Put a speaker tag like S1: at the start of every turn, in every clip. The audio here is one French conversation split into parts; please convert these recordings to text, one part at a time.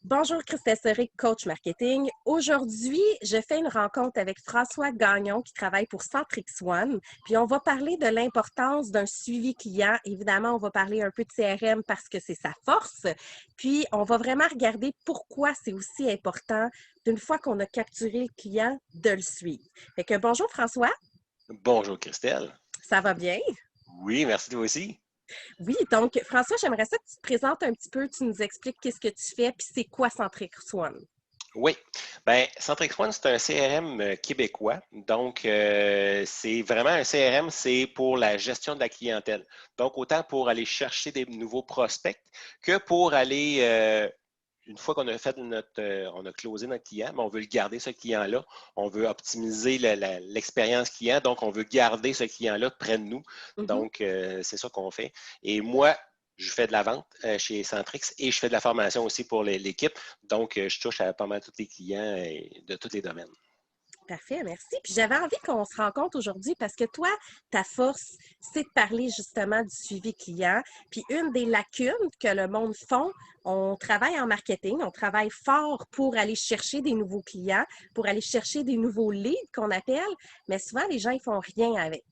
S1: Bonjour, Christelle Serré, coach marketing. Aujourd'hui, je fais une rencontre avec François Gagnon qui travaille pour Centrix One. Puis on va parler de l'importance d'un suivi client. Évidemment, on va parler un peu de CRM parce que c'est sa force. Puis on va vraiment regarder pourquoi c'est aussi important, d'une fois qu'on a capturé le client, de le suivre. Fait que bonjour François,
S2: Bonjour Christelle.
S1: ça va bien?
S2: Oui, merci toi aussi.
S1: Oui, donc François, j'aimerais ça que tu te présentes un petit peu, tu nous expliques qu'est-ce que tu fais, puis c'est quoi Centrix One?
S2: Oui, bien, Centrix One, c'est un CRM québécois. Donc, c'est vraiment un CRM, c'est pour la gestion de la clientèle. Donc, autant pour aller chercher des nouveaux prospects que pour aller, une fois qu'on a fait on a closé notre client, mais on veut le garder, ce client-là. On veut optimiser l'expérience client. Donc, on veut garder ce client-là près de nous.
S1: Mhm.
S2: Donc, c'est ça qu'on fait. Et moi, je fais de la vente chez Centrix et je fais de la formation aussi pour l'équipe. Donc, je touche à pas mal tous les clients de tous les domaines.
S1: Parfait, merci. Puis j'avais envie qu'on se rencontre aujourd'hui parce que toi, ta force, c'est de parler justement du suivi client. Puis une des lacunes que le monde font, on travaille en marketing, on travaille fort pour aller chercher des nouveaux clients, pour aller chercher des nouveaux leads qu'on appelle, mais souvent les gens ils font rien avec.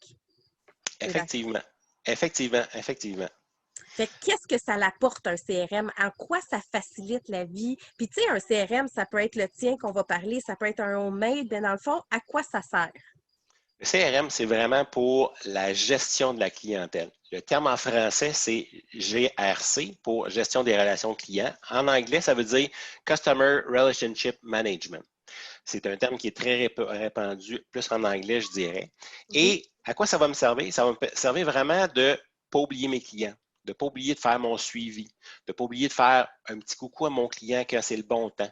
S1: T'es d'accord?
S2: Effectivement. Effectivement, effectivement.
S1: Fait que qu'est-ce que ça l'apporte un CRM? En quoi ça facilite la vie? Puis tu sais, un CRM, ça peut être le tien qu'on va parler, ça peut être un homemade, mais dans le fond, à quoi ça sert?
S2: Le CRM, c'est vraiment pour la gestion de la clientèle. Le terme en français, c'est GRC pour gestion des relations clients. En anglais, ça veut dire Customer Relationship Management. C'est un terme qui est très répandu, plus en anglais, je dirais.
S1: Mhm.
S2: Et à quoi ça va me servir? Ça va me servir vraiment de ne pas oublier mes clients, de ne pas oublier de faire mon suivi, de ne pas oublier de faire un petit coucou à mon client quand c'est le bon temps.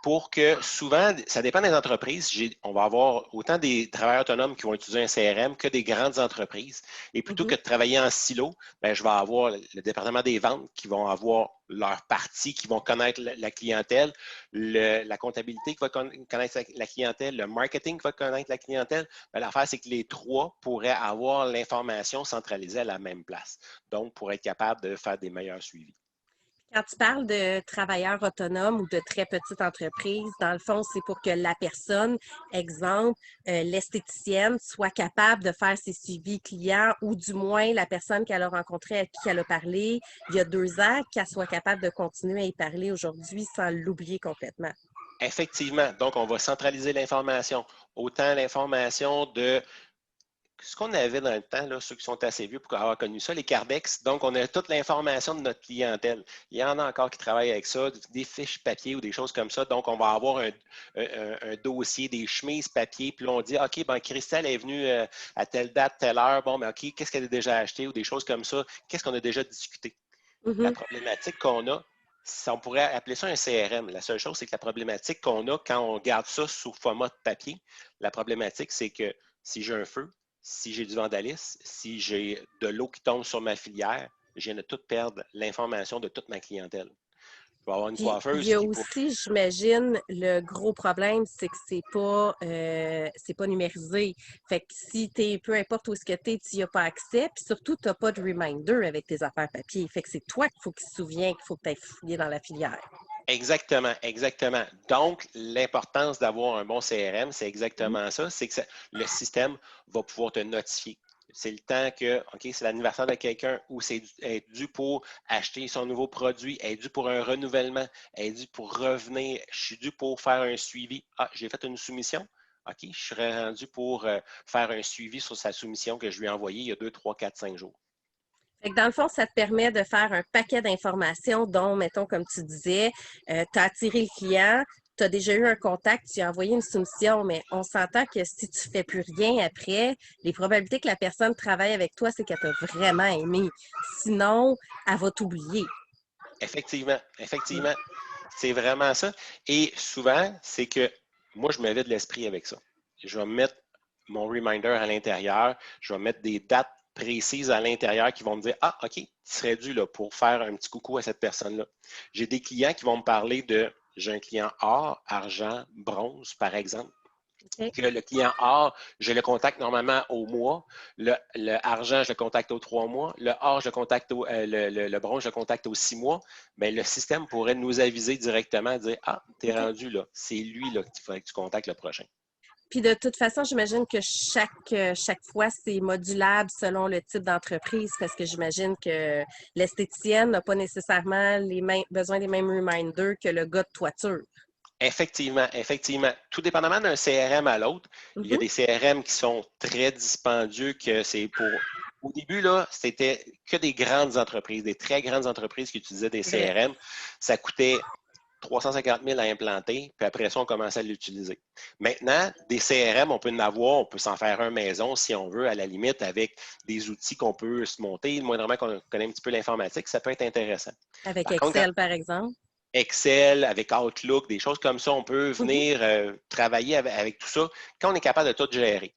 S2: Pour que souvent, ça dépend des entreprises, on va avoir autant des travailleurs autonomes qui vont utiliser un CRM que des grandes entreprises. Et plutôt que
S1: Mhm.
S2: de travailler en silo, ben, je vais avoir le département des ventes qui vont avoir leur partie, qui vont connaître la clientèle, la comptabilité qui va connaître la clientèle, le marketing qui va connaître la clientèle. L'affaire, c'est que les trois pourraient avoir l'information centralisée à la même place. Donc, pour être capable de faire des meilleurs suivis.
S1: Quand tu parles de travailleurs autonomes ou de très petites entreprises, dans le fond, c'est pour que la personne, exemple, l'esthéticienne, soit capable de faire ses suivis clients ou du moins la personne qu'elle a rencontrée, à qui elle a parlé il y a 2 ans, qu'elle soit capable de continuer à y parler aujourd'hui sans l'oublier complètement.
S2: Effectivement, donc on va centraliser l'information. Autant l'information de ce qu'on avait dans le temps, là, ceux qui sont assez vieux pour avoir connu ça, les Cardex. Donc, on a toute l'information de notre clientèle. Il y en a encore qui travaillent avec ça, des fiches papier ou des choses comme ça. Donc, on va avoir un dossier, des chemises papier. Puis là, on dit, OK, ben Christelle est venue à telle date, telle heure. Bon, mais OK, qu'est-ce qu'elle a déjà acheté ou des choses comme ça? Qu'est-ce qu'on a déjà discuté? La
S1: Mhm.
S2: problématique qu'on a, on pourrait appeler ça un CRM. La seule chose, c'est que la problématique qu'on a quand on garde ça sous format de papier, la problématique, c'est que si j'ai un feu, si j'ai du vandalisme, si j'ai de l'eau qui tombe sur ma filière, je viens de tout perdre l'information de toute ma clientèle. Je vais avoir une
S1: Puis il y
S2: coiffeuse
S1: a
S2: qui pourrait.
S1: aussi, j'imagine, le gros problème, c'est que c'est pas numérisé. Fait que si t'es, peu importe où est-ce que t'es, tu n'y as pas accès, puis surtout, t'as pas de reminder avec tes affaires papier. Fait que c'est toi qu'il faut qu'il se souvienne qu'il faut que tu ailles fouiller dans la filière.
S2: Exactement, exactement. Donc, l'importance d'avoir un bon CRM, c'est
S1: Mhm.
S2: exactement ça, c'est que le système va pouvoir te notifier. C'est le temps que, OK, c'est l'anniversaire de quelqu'un ou c'est est dû pour acheter son nouveau produit, est dû pour un renouvellement, est dû pour revenir, je suis dû pour faire un suivi. Ah, j'ai fait une soumission. OK, je serais rendu pour faire un suivi sur sa soumission que je lui ai envoyée il y a 2, 3, 4, 5 jours.
S1: Fait que dans le fond, ça te permet de faire un paquet d'informations dont, mettons, comme tu disais, tu as attiré le client, tu as déjà eu un contact, tu as envoyé une soumission, mais on s'entend que si tu fais plus rien après, les probabilités que la personne travaille avec toi, c'est qu'elle t'a vraiment aimé. Sinon, elle va t'oublier.
S2: Effectivement, effectivement, c'est vraiment ça. Et souvent, c'est que moi, je me vide l'esprit avec ça. Je vais mettre mon reminder à l'intérieur, je vais mettre des dates précises à l'intérieur qui vont me dire, ah, OK, tu serais dû là, pour faire un petit coucou à cette personne-là. J'ai des clients qui vont me parler de, j'ai un client or, argent, bronze, par exemple.
S1: OK.
S2: Que le client or, je le contacte normalement au mois. Le argent, je le contacte aux 3 mois. Le or, je le contacte le bronze, je le contacte aux 6 mois. Bien, le système pourrait nous aviser directement, dire ah, t'es
S1: OK.
S2: rendu là. C'est lui là, qu'il faudrait que tu contactes le prochain.
S1: Puis de toute façon, j'imagine que chaque fois, c'est modulable selon le type d'entreprise parce que j'imagine que l'esthéticienne n'a pas nécessairement besoin des mêmes reminders que le gars de toiture.
S2: Effectivement, effectivement. Tout dépendamment d'un CRM à l'autre, il y a
S1: Mhm.
S2: des CRM qui sont très dispendieux, que c'est pour. Au début, là, c'était que des grandes entreprises, des très grandes entreprises qui utilisaient des
S1: C'est vrai.
S2: CRM. Ça coûtait 350 000 à implanter, puis après ça, on commençait à l'utiliser. Maintenant, des CRM, on peut en avoir, on peut s'en faire un maison si on veut, à la limite, avec des outils qu'on peut se monter. Moindrement qu'on connaît un petit peu l'informatique, ça peut être intéressant.
S1: Avec
S2: Par contre,
S1: Excel, par exemple.
S2: Excel, avec Outlook, des choses comme ça, on peut
S1: Mhm.
S2: venir travailler avec tout ça quand on est capable de tout gérer.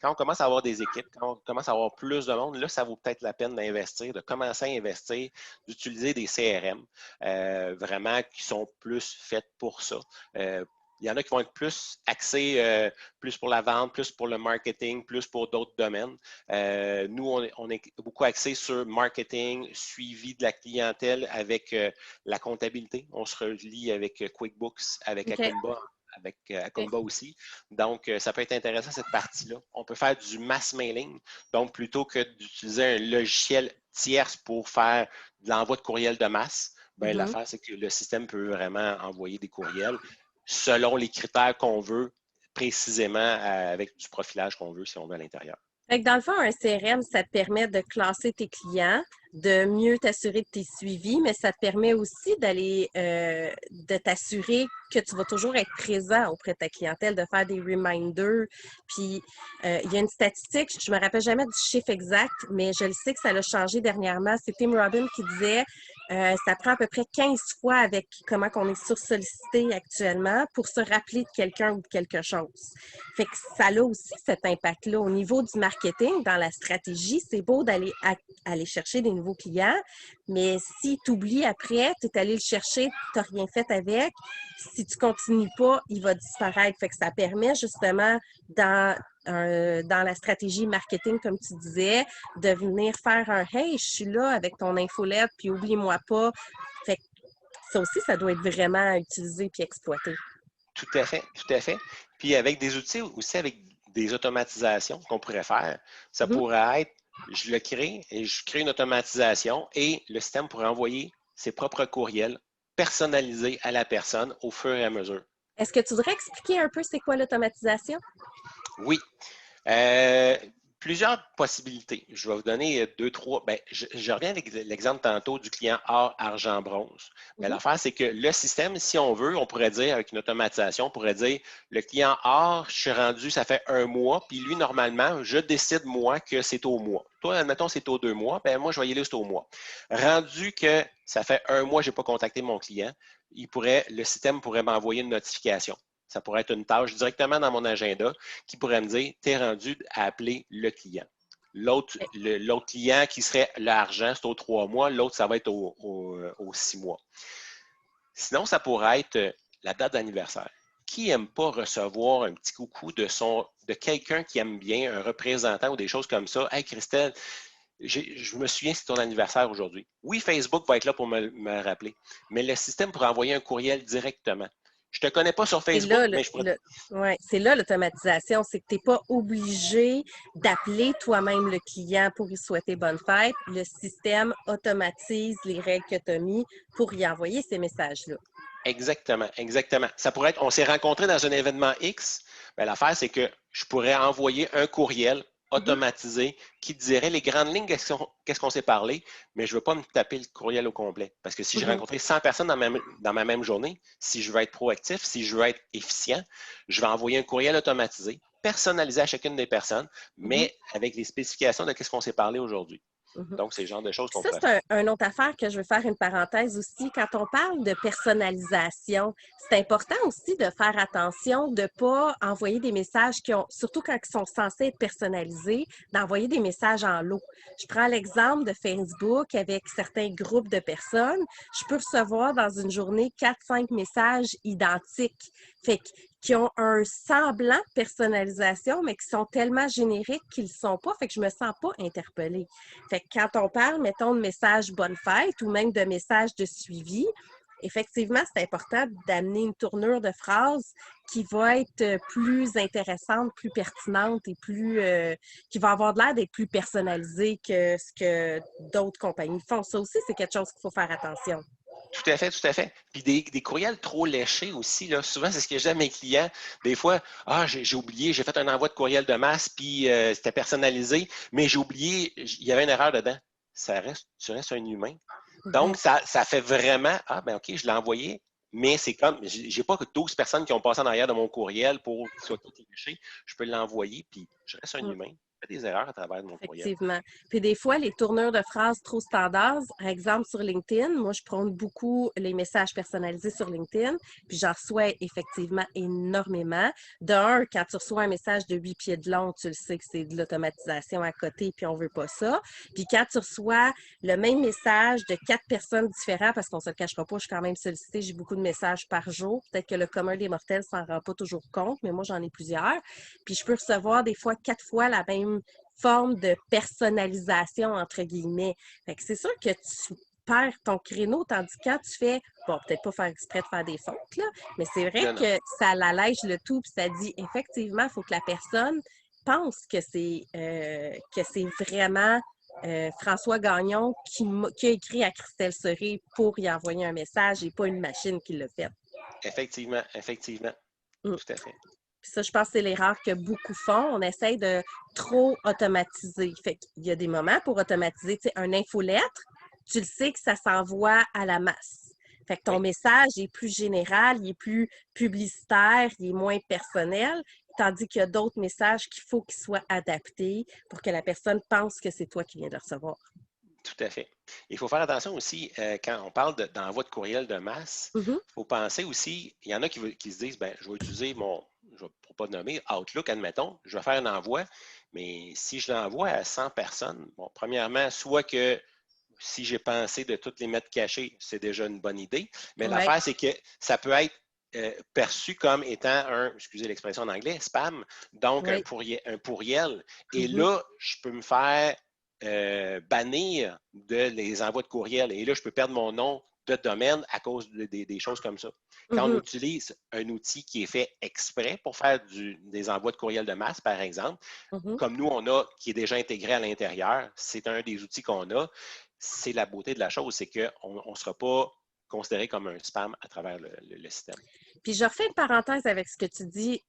S2: Quand on commence à avoir des équipes, quand on commence à avoir plus de monde, là, ça vaut peut-être la peine d'investir, de commencer à investir, d'utiliser des CRM vraiment qui sont plus faites pour ça. Il y en a qui vont être plus axés plus pour la vente, plus pour le marketing, plus pour d'autres domaines. Nous, on est beaucoup axé sur marketing, suivi de la clientèle avec la comptabilité. On se relie avec QuickBooks, avec
S1: OK.
S2: Akumba, avec
S1: OK.
S2: Akumba aussi. Donc, ça peut être intéressant cette partie-là. On peut faire du mass mailing. Donc, plutôt que d'utiliser un logiciel tierce pour faire de l'envoi de courriel de masse, ben,
S1: Mhm.
S2: l'affaire, c'est que le système peut vraiment envoyer des courriels selon les critères qu'on veut, précisément avec du profilage qu'on veut, si on veut, à l'intérieur.
S1: Fait que dans le fond, un CRM, ça te permet de classer tes clients, de mieux t'assurer de tes suivis, mais ça te permet aussi de t'assurer que tu vas toujours être présent auprès de ta clientèle, de faire des reminders. Puis, il y a une statistique, je me rappelle jamais du chiffre exact, mais je le sais que ça a changé dernièrement. C'est Tim Robbins qui disait, ça prend à peu près 15 fois avec comment on est sursollicité actuellement pour se rappeler de quelqu'un ou de quelque chose. Fait que ça a aussi cet impact-là. Au niveau du marketing, dans la stratégie, c'est beau aller chercher des nouveaux clients, mais si tu oublies après, tu es allé le chercher, tu n'as rien fait avec, si tu continues pas, il va disparaître. Fait que ça permet justement dans la stratégie marketing, comme tu disais, de venir faire un Hey, je suis là avec ton infolette, puis oublie-moi pas. Fait que ça aussi, ça doit être vraiment utilisé puis exploité.
S2: Tout à fait, tout à fait. Puis avec des outils aussi, avec des automatisations qu'on pourrait faire, ça
S1: Mhm.
S2: pourrait être, je le crée et je crée une automatisation et le système pourrait envoyer ses propres courriels personnalisés à la personne au fur et à mesure.
S1: Est-ce que tu voudrais expliquer un peu c'est quoi l'automatisation?
S2: Oui, Euh, plusieurs possibilités. Je vais vous donner deux, trois. Ben, je reviens avec l'exemple tantôt du client or, argent, bronze. Mais
S1: Mhm.
S2: l'affaire, c'est que le système, si on veut, on pourrait dire, avec une automatisation, on pourrait dire, le client or, je suis rendu, ça fait un mois, puis lui, normalement, je décide, moi, que c'est au mois. Toi, admettons, c'est au 2 mois, ben moi, je vais y aller, c'est au mois. Rendu que ça fait un mois, je n'ai pas contacté mon client, le système pourrait m'envoyer une notification. Ça pourrait être une tâche directement dans mon agenda qui pourrait me dire, tu es rendu à appeler le client. L'autre client qui serait l'argent, c'est aux 3 mois. L'autre, ça va être aux 6 mois. Sinon, ça pourrait être la date d'anniversaire. Qui n'aime pas recevoir un petit coucou de quelqu'un qui aime bien, un représentant ou des choses comme ça? Hey Christelle, je me souviens, c'est ton anniversaire aujourd'hui. Oui, Facebook va être là pour me rappeler, mais le système pourrait envoyer un courriel directement. Je ne te connais pas sur
S1: C'est
S2: Facebook,
S1: là,
S2: mais je pourrais.
S1: ouais, c'est là l'automatisation, c'est que tu n'es pas obligé d'appeler toi-même le client pour lui souhaiter bonne fête. Le système automatise les règles que tu as mis pour y envoyer ces messages-là.
S2: Exactement, exactement. Ça pourrait être, on s'est rencontrés dans un événement X. Ben, l'affaire, c'est que je pourrais envoyer un courriel
S1: Mhm,
S2: automatisé qui dirait les grandes lignes, qu'est-ce qu'on s'est parlé, mais je ne veux pas me taper le courriel au complet. Parce que si j'ai
S1: mhm.
S2: rencontré 100 personnes dans ma même journée, si je veux être proactif, si je veux être efficient, je vais envoyer un courriel automatisé, personnalisé à chacune des personnes,
S1: Mhm,
S2: mais avec les spécifications de qu'est-ce qu'on s'est parlé aujourd'hui.
S1: mhm.
S2: Donc, c'est le genre de choses qu'on
S1: Ça,
S2: pourrait
S1: c'est
S2: faire.
S1: une autre affaire que je veux faire une parenthèse aussi. Quand on parle de personnalisation, c'est important aussi de faire attention de ne pas envoyer des messages surtout quand ils sont censés être personnalisés, d'envoyer des messages en lot. Je prends l'exemple de Facebook avec certains groupes de personnes. Je peux recevoir dans une journée 4-5 messages identiques. Fait que qui ont un semblant de personnalisation, mais qui sont tellement génériques qu'ils ne le sont pas, fait que je me sens pas interpellée. Fait que quand on parle, mettons, de messages bonne fête ou même de messages de suivi, effectivement, c'est important d'amener une tournure de phrase qui va être plus intéressante, plus pertinente et qui va avoir de l'air d'être plus personnalisée que ce que d'autres compagnies font. Ça aussi, c'est quelque chose qu'il faut faire attention.
S2: Tout à fait, tout à fait. Puis des courriels trop léchés aussi, là. Souvent, c'est ce que je dis à mes clients. Des fois, j'ai oublié, j'ai fait un envoi de courriel de masse, puis c'était personnalisé, mais j'ai oublié, il y avait une erreur dedans. Tu restes un humain. Donc,
S1: Mhm.
S2: ça fait vraiment, ben OK, je l'ai envoyé, mais c'est comme, j'ai pas que 12 personnes qui ont passé en arrière de mon courriel pour qu'il soit tout léché. Je peux l'envoyer, puis je reste un humain. Je fais des erreurs à travers de mon courriel.
S1: Effectivement. Puis des fois, les tournures de phrases trop standards, par exemple sur LinkedIn, moi, je prône beaucoup les messages personnalisés sur LinkedIn, puis j'en reçois effectivement énormément. D'un, quand tu reçois un message de 8 pieds de long, tu le sais que c'est de l'automatisation à côté, puis on veut pas ça. Puis quand tu reçois le même message de 4 personnes différentes, parce qu'on se le cachera pas, je suis quand même sollicitée, j'ai beaucoup de messages par jour. Peut-être que le commun des mortels s'en rend pas toujours compte, mais moi, j'en ai plusieurs. Puis je peux recevoir des fois 4 fois la même forme de personnalisation, entre guillemets. Fait que c'est sûr que tu perds ton créneau, tandis que quand tu fais, bon, peut-être pas faire exprès de faire des fautes, là, mais c'est vrai
S2: Non, non.
S1: que ça l'allège le tout, puis ça dit, effectivement, il faut que la personne pense que c'est vraiment François Gagnon qui a écrit à Christelle Serré pour y envoyer un message et pas une machine qui l'a fait.
S2: Effectivement, effectivement.
S1: Mm.
S2: Tout à fait.
S1: Puis ça, je pense que c'est l'erreur que beaucoup font. On essaye de trop automatiser. Fait qu'il y a des moments pour automatiser. Tu sais, un infolettre, tu le sais que ça s'envoie à la masse. Fait que ton
S2: Oui.
S1: message est plus général, il est plus publicitaire, il est moins personnel, tandis qu'il y a d'autres messages qu'il faut qu'ils soient adaptés pour que la personne pense que c'est toi qui viens de le recevoir.
S2: Tout à fait. Il faut faire attention aussi, quand on parle d'envoi de courriel de masse,
S1: Mhm,
S2: il faut penser aussi, il y en a qui se disent, ben, je vais utiliser pour ne pas nommer, Outlook, admettons, je vais faire un envoi, mais si je l'envoie à 100 personnes, bon, premièrement, soit que si j'ai pensé de toutes les mettre cachées, c'est déjà une bonne idée, mais
S1: ouais,
S2: l'affaire, c'est que ça peut être perçu comme étant excusez l'expression en anglais, spam, donc
S1: ouais.
S2: un pourriel. Et
S1: Mhm,
S2: là, je peux me faire bannir les envois de courriel. Et là, je peux perdre mon nom de domaine à cause des choses comme ça. Quand on
S1: mhm,
S2: utilise un outil qui est fait exprès pour faire des envois de courriel de masse, par exemple,
S1: mhm.
S2: comme nous, on a, qui est déjà intégré à l'intérieur, c'est un des outils qu'on a. C'est la beauté de la chose, c'est qu'on ne sera pas considéré comme un spam à travers le système.
S1: Puis je refais une parenthèse avec ce que tu dis.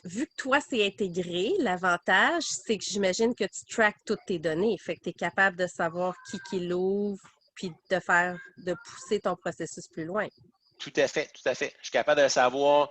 S1: Vu que toi, c'est intégré, l'avantage, c'est que j'imagine que tu traques toutes tes données. Fait que tu es capable de savoir qui l'ouvre, puis de pousser ton processus plus loin.
S2: Tout à fait, tout à fait. Je suis capable de savoir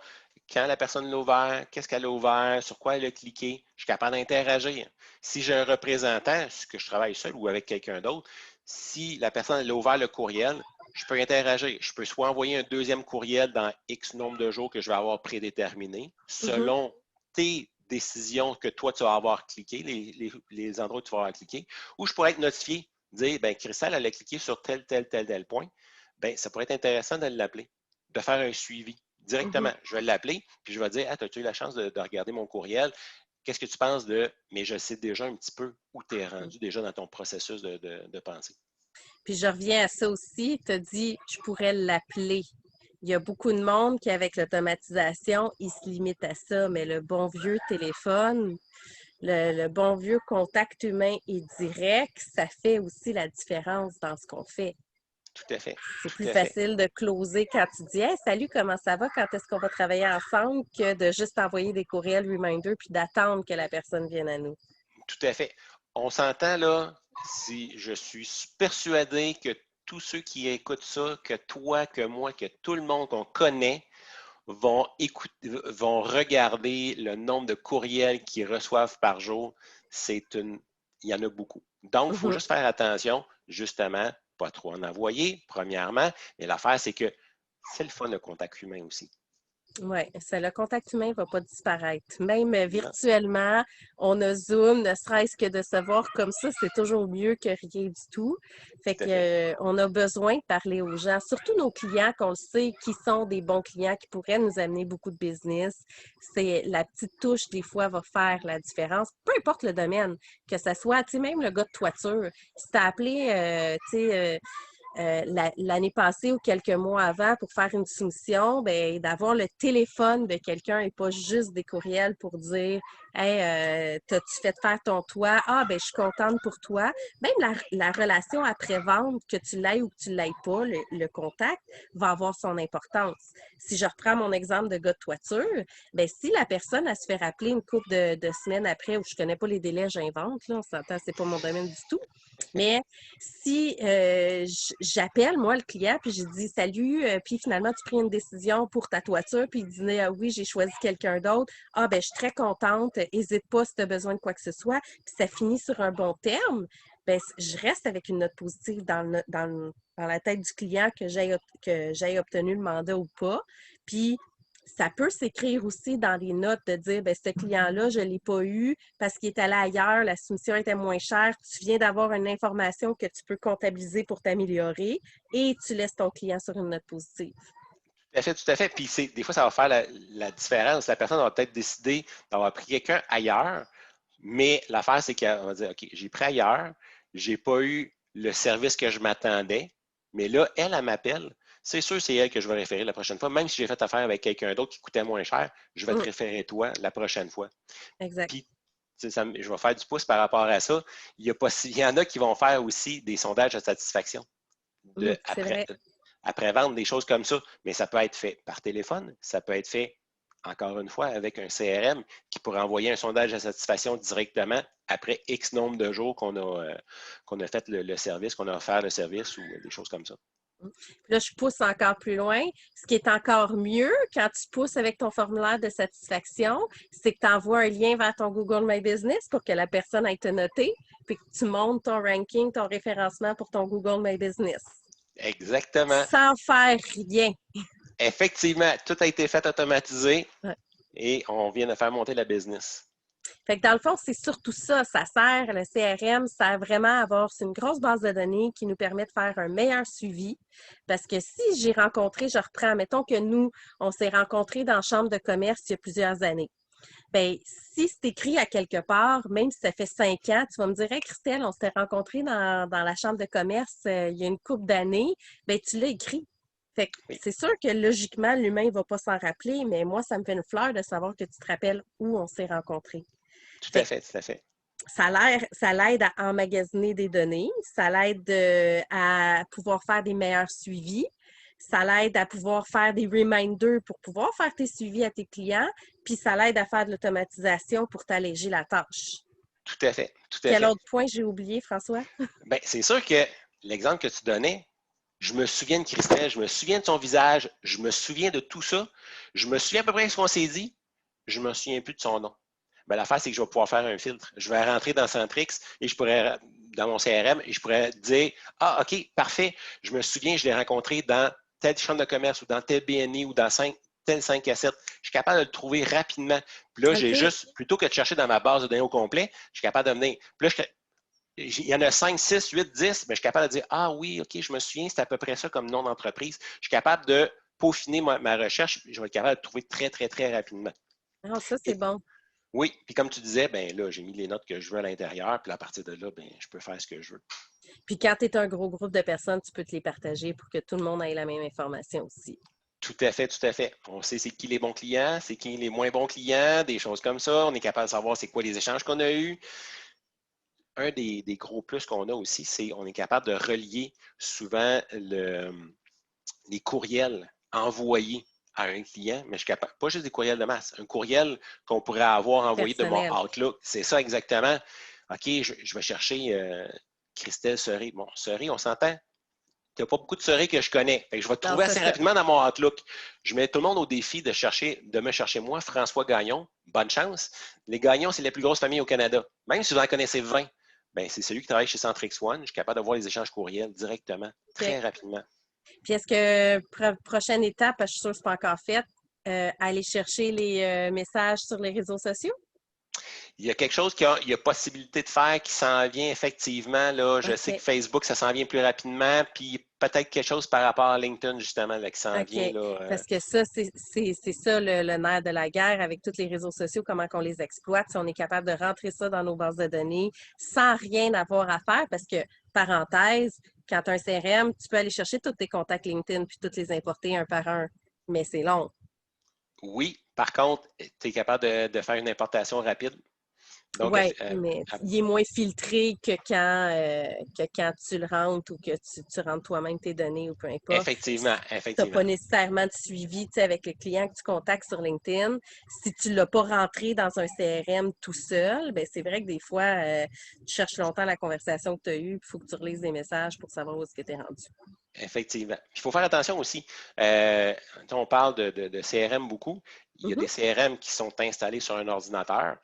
S2: quand la personne l'a ouvert, qu'est-ce qu'elle a ouvert, sur quoi elle a cliqué. Je suis capable d'interagir. Si j'ai un représentant, ce que je travaille seul ou avec quelqu'un d'autre, si la personne a ouvert le courriel, je peux interagir. Je peux soit envoyer un deuxième courriel dans X nombre de jours que je vais avoir prédéterminé,
S1: Mhm,
S2: selon tes décisions que toi, tu vas avoir cliqué, les endroits où tu vas avoir cliqué, ou je pourrais être notifié, dire, ben, Christelle, elle a cliqué sur tel point. Ben, ça pourrait être intéressant de l'appeler, de faire un suivi
S1: mhm.
S2: directement. Je vais l'appeler, puis je vais dire, as-tu eu la chance de regarder mon courriel? Qu'est-ce que tu penses de, mais je sais déjà un petit peu où tu es rendu déjà dans ton processus de pensée.
S1: Puis je reviens à ça aussi. Tu as dit, je pourrais l'appeler. Il y a beaucoup de monde qui, avec l'automatisation, ils se limitent à ça, mais le bon vieux téléphone, le bon vieux contact humain et direct, ça fait aussi la différence dans ce qu'on fait.
S2: Tout à fait,
S1: C'est plus
S2: tout à fait,
S1: facile de closer quand tu dis hey, salut, comment ça va? Quand est-ce qu'on va travailler ensemble que de juste envoyer des courriels reminder puis d'attendre que la personne vienne à nous.
S2: tout à fait. On s'entend là, si je suis persuadé que tous ceux qui écoutent ça, que toi, que moi, que tout le monde qu'on connaît, vont regarder le nombre de courriels qu'ils reçoivent par jour. Il y en a beaucoup. Donc, il faut
S1: Mhm.
S2: juste faire attention, justement, pas trop en envoyer, premièrement. Mais l'affaire, c'est que c'est le fun, le contact humain aussi.
S1: Oui, le contact humain ne va pas disparaître. Même virtuellement, on a Zoom, ne serait-ce que de se voir comme ça, c'est toujours mieux que rien du tout. Fait
S2: Tout à fait.
S1: que, on a besoin de parler aux gens, surtout nos clients qu'on le sait, qui sont des bons clients, qui pourraient nous amener beaucoup de business. C'est la petite touche, des fois, va faire la différence. Peu importe le domaine, que ce soit, tu sais, même le gars de toiture, si t'as appelé, tu sais, l'année passée ou quelques mois avant pour faire une soumission, ben, d'avoir le téléphone de quelqu'un et pas juste des courriels pour dire Hey, t'as-tu fait faire ton toit? Ah, ben, je suis contente pour toi. Même la relation après-vente, que tu l'aies ou que tu l'aies pas, le contact, va avoir son importance. Si je reprends mon exemple de gars de toiture, ben, si la personne, elle se fait rappeler une couple de semaines après, où je connais pas les délais, j'invente, là, on s'entend, c'est pas mon domaine du tout. Mais si j'appelle, moi, le client, puis je dis salut, puis finalement, tu pris une décision pour ta toiture, puis il dit ah, oui, j'ai choisi quelqu'un d'autre. Ah, ben, je suis très contente, n'hésite pas si tu as besoin de quoi que ce soit, puis ça finit sur un bon terme, ben, je reste avec une note positive dans la tête du client que j'aille obtenu le mandat ou pas. Puis ça peut s'écrire aussi dans les notes de dire, ben, ce client-là, je ne l'ai pas eu parce qu'il est allé ailleurs, la soumission était moins chère, tu viens d'avoir une information que tu peux comptabiliser pour t'améliorer et tu laisses ton client sur une note positive.
S2: Tout à fait, tout à fait. Puis des fois, ça va faire la différence. La personne va peut-être décider d'avoir pris quelqu'un ailleurs, mais l'affaire, c'est qu'elle va dire, OK, j'ai pris ailleurs, j'ai pas eu le service que je m'attendais, mais là, elle m'appelle. C'est sûr, c'est elle que je vais référer la prochaine fois. Même si j'ai fait affaire avec quelqu'un d'autre qui coûtait moins cher, je vais te
S1: Mm,
S2: référer toi la prochaine fois.
S1: exact.
S2: Puis, je vais faire du pouce par rapport à ça. Il y en a qui vont faire aussi des sondages de satisfaction
S1: Mm, c'est vrai.
S2: après vendre, des choses comme ça. Mais ça peut être fait par téléphone, ça peut être fait, encore une fois, avec un CRM qui pourrait envoyer un sondage de satisfaction directement après X nombre de jours qu'on a fait le service, qu'on a offert le service ou des choses comme ça.
S1: Là, je pousse encore plus loin. Ce qui est encore mieux quand tu pousses avec ton formulaire de satisfaction, c'est que tu envoies un lien vers ton Google My Business pour que la personne aille te noter, puis que tu montes ton ranking, ton référencement pour ton Google My Business.
S2: Exactement.
S1: Sans faire rien.
S2: Effectivement, tout a été fait automatisé
S1: Ouais.
S2: et on vient de faire monter la business.
S1: Fait que dans le fond, c'est surtout ça. Ça sert, le CRM, sert vraiment à avoir, c'est une grosse base de données qui nous permet de faire un meilleur suivi. Parce que si j'ai rencontré, je reprends, mettons que nous, on s'est rencontrés dans la chambre de commerce il y a plusieurs années. Bien, si c'est écrit à quelque part, même si ça fait 5 ans, tu vas me dire, hey, Christelle, on s'était rencontrés dans la chambre de commerce il y a une couple d'années, bien, tu l'as écrit. Fait que
S2: Oui,
S1: c'est sûr que logiquement, l'humain ne va pas s'en rappeler, mais moi, ça me fait une fleur de savoir que tu te rappelles où on s'est rencontrés.
S2: tout à
S1: Fait que
S2: fait, tout à fait.
S1: ça l'aide à emmagasiner des données, ça l'aide à pouvoir faire des meilleurs suivis, ça l'aide à pouvoir faire des reminders pour pouvoir faire tes suivis à tes clients, puis ça l'aide à faire de l'automatisation pour t'alléger la tâche.
S2: Tout à fait, tout à
S1: Quel
S2: fait.
S1: autre point j'ai oublié, François?
S2: Bien, c'est sûr que l'exemple que tu donnais, je me souviens de Christelle, je me souviens de son visage, je me souviens de tout ça. Je me souviens à peu près de ce qu'on s'est dit. Je ne me souviens plus de son nom. Ben, l'affaire, c'est que je vais pouvoir faire un filtre. Je vais rentrer dans Centrix et je pourrais, dans mon CRM, et je pourrais dire ah, OK, parfait, je me souviens, je l'ai rencontré dans telle chambre de commerce ou dans tel BNI ou dans tel 5 à 7. Je suis capable de le trouver rapidement. Puis là, j'ai
S1: OK.
S2: juste, plutôt que de chercher dans ma base de données au complet, je suis capable de venir. Puis là, il y en a 5, 6, 8, 10, mais je suis capable de dire ah oui, OK, je me souviens, c'est à peu près ça comme nom d'entreprise. Je suis capable de peaufiner ma recherche, je vais être capable de le trouver très, très, très rapidement.
S1: Ah, ça, c'est
S2: Et,
S1: bon.
S2: oui, puis comme tu disais, ben là, j'ai mis les notes que je veux à l'intérieur, puis à partir de là, ben, je peux faire ce que je veux.
S1: Puis quand tu es un gros groupe de personnes, tu peux te les partager pour que tout le monde ait la même information aussi.
S2: Tout à fait, tout à fait. On sait c'est qui les bons clients, c'est qui les moins bons clients, des choses comme ça. On est capable de savoir c'est quoi les échanges qu'on a eus. Un des gros plus qu'on a aussi, c'est qu'on est capable de relier souvent les courriels envoyés à un client, mais je suis capable, pas juste des courriels de masse, un courriel qu'on pourrait avoir envoyé de mon
S1: Personnel.
S2: Outlook. C'est ça exactement. OK, je vais chercher Christelle Serré. Bon, Serré, on s'entend? Il n'y a pas beaucoup de Serré que je connais. Fait que je vais
S1: Non,
S2: trouver
S1: c'est
S2: assez
S1: ça.
S2: rapidement dans mon Outlook. Je mets tout le monde au défi de me chercher moi, François Gagnon. Bonne chance. Les Gagnons, c'est la plus grosse famille au Canada. Même si vous en connaissez 20, ben, c'est celui qui travaille chez Centrix One. Je suis capable de voir les échanges courriels directement,
S1: OK.
S2: très rapidement.
S1: Puis est-ce que prochaine étape, parce que je suis sûre que c'est pas encore fait, aller chercher les messages sur les réseaux sociaux?
S2: Il y a quelque chose il y a possibilité de faire qui s'en vient effectivement. Là, je sais que
S1: OK.
S2: Facebook, ça s'en vient plus rapidement, puis peut-être quelque chose par rapport à LinkedIn, justement, là, qui s'en
S1: OK.
S2: vient. Là,
S1: Parce que ça, c'est ça le nerf de la guerre avec tous les réseaux sociaux, comment qu'on les exploite. Si on est capable de rentrer ça dans nos bases de données sans rien avoir à faire, parce que, parenthèse, quand tu as un CRM, tu peux aller chercher tous tes contacts LinkedIn puis toutes les importer un par un, mais c'est long.
S2: Oui, par contre, tu es capable de faire une importation rapide. Donc,
S1: Oui, mais il est moins filtré que quand tu le rentres ou que tu rentres toi-même tes données ou peu importe.
S2: effectivement,
S1: Tu n'as pas
S2: effectivement.
S1: nécessairement de suivi, tu sais, avec le client que tu contactes sur LinkedIn. Si tu ne l'as pas rentré dans un CRM tout seul, ben c'est vrai que des fois, tu cherches longtemps la conversation que tu as eue, il faut que tu relises des messages pour savoir où est-ce que tu es rendu.
S2: Effectivement. Il faut faire attention aussi. On parle de CRM beaucoup. Il y a
S1: Mhm.
S2: des CRM qui sont installés sur un ordinateur.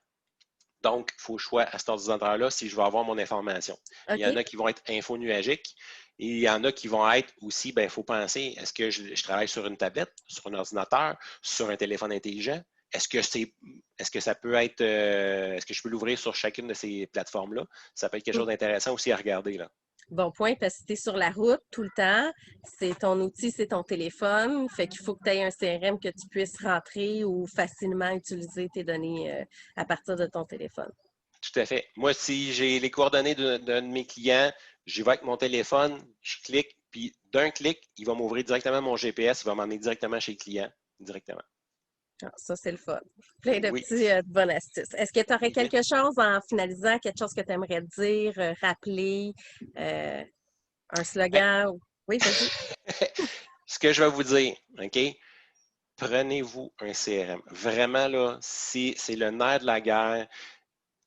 S2: Donc, il faut choisir à cet ordinateur-là si je veux avoir mon information. Il y en
S1: OK.
S2: a qui vont être infonuagiques et il y en a qui vont être aussi, il faut penser, est-ce que je travaille sur une tablette, sur un ordinateur, sur un téléphone intelligent? Est-ce que ça peut être, est-ce que je peux l'ouvrir sur chacune de ces plateformes-là? Ça peut être quelque chose d'intéressant aussi à regarder, là.
S1: Bon point, parce que tu es sur la route tout le temps. C'est ton outil, c'est ton téléphone. Fait qu'il faut que tu aies un CRM que tu puisses rentrer ou facilement utiliser tes données à partir de ton téléphone.
S2: Tout à fait. Moi, si j'ai les coordonnées d'un de mes clients, j'y vais avec mon téléphone, je clique, puis d'un clic, il va m'ouvrir directement mon GPS, il va m'emmener directement chez le client, directement.
S1: Ah, ça, c'est le fun. Plein de
S2: Oui.
S1: petits de bonnes astuces. Est-ce que tu aurais
S2: Mhm.
S1: quelque chose en finalisant, quelque chose que tu aimerais dire, rappeler, euh, un
S2: Ben,
S1: slogan? Oui, vas-y.
S2: ce que je vais vous dire, OK? Prenez-vous un CRM. Vraiment, là, c'est le nerf de la guerre.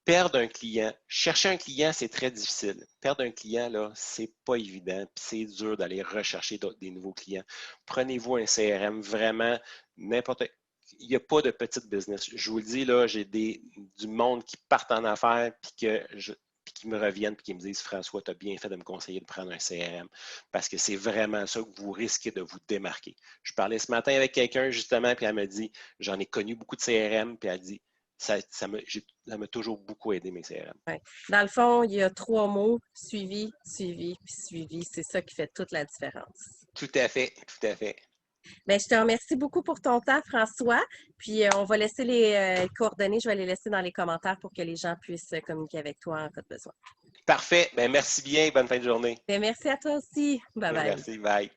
S2: Perdre un client, chercher un client, c'est très difficile. Perdre un client, là, c'est pas évident, puis c'est dur d'aller rechercher des nouveaux clients. Prenez-vous un CRM, vraiment, n'importe. Il n'y a pas de petite business. Je vous le dis, là, j'ai du monde qui partent en affaires, puis qui me reviennent, puis qui me disent, François, tu as bien fait de me conseiller de prendre un CRM, parce que c'est vraiment ça que vous risquez de vous démarquer. Je parlais ce matin avec quelqu'un, justement, puis elle me dit, j'en ai connu beaucoup de CRM, puis elle dit, ça m'a toujours beaucoup aidé, mes CRM.
S1: Ouais. Dans le fond, il y a 3 mots, suivi, suivi, puis suivi. C'est ça qui fait toute la différence.
S2: Tout à fait, tout à fait.
S1: Bien, je te remercie beaucoup pour ton temps, François. Puis, on va laisser les coordonnées, je vais les laisser dans les commentaires pour que les gens puissent communiquer avec toi en cas de besoin.
S2: Parfait. Ben, merci bien. Bonne fin de journée.
S1: Bien, merci à toi aussi. Bye bye.
S2: Merci. Bye.